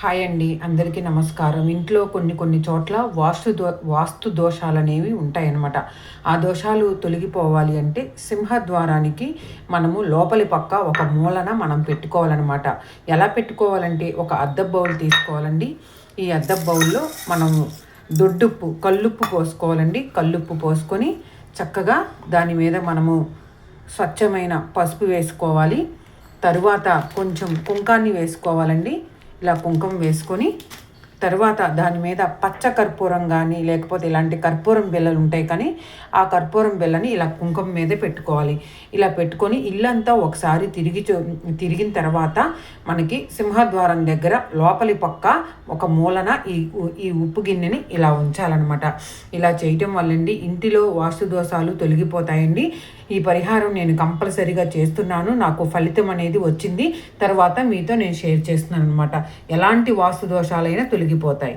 Hi అండి, అందరికీ నమస్కారం. ఇంట్లో కొన్ని చోట్ల వాస్తు దోషాలనేవి ఉంటాయన్నమాట. ఆ దోషాలు తొలగిపోవాలి అంటే సింహద్వారానికి మనము లోపలి పక్క ఒక మూలన మనం పెట్టుకోవాలన్నమాట. ఎలా పెట్టుకోవాలంటే ఒక అద్దపు బౌల్ తీసుకోవాలండి. ఈ అద్దపు బౌల్లో మనము దొడ్డుప్పు, కల్లుప్పు పోసుకోవాలండి. కల్లుప్పు పోసుకొని చక్కగా దాని మీద మనము స్వచ్ఛమైన పసుపు వేసుకోవాలి. తరువాత కొంచెం కుంకాన్ని వేసుకోవాలండి. ఇలా కుంకుమ వేసుకొని తర్వాత దాని మీద పచ్చ కర్పూరం కానీ లేకపోతే ఇలాంటి కర్పూరం బిళ్ళలు ఉంటాయి, కానీ ఆ కర్పూరం బిళ్ళని ఇలా కుంకుమ మీదే పెట్టుకోవాలి. ఇలా పెట్టుకొని ఇల్లంతా ఒకసారి తిరిగిన తర్వాత మనకి సింహద్వారం దగ్గర లోపలి పక్క ఒక మూలన ఈ ఉప్పు గిన్నెని ఇలా ఉంచాలన్నమాట. ఇలా చేయటం వల్లండి ఇంటిలో వాస్తు దోషాలు తొలగిపోతాయండి. ఈ పరిహారం నేను కంపల్సరీగా చేస్తున్నాను. నాకు ఫలితం అనేది వచ్చింది. తర్వాత మీతో నేను షేర్ చేస్తున్నాను అనమాట. ఎలాంటి వాస్తు దోషాలైనా తొలగిపోతాయి.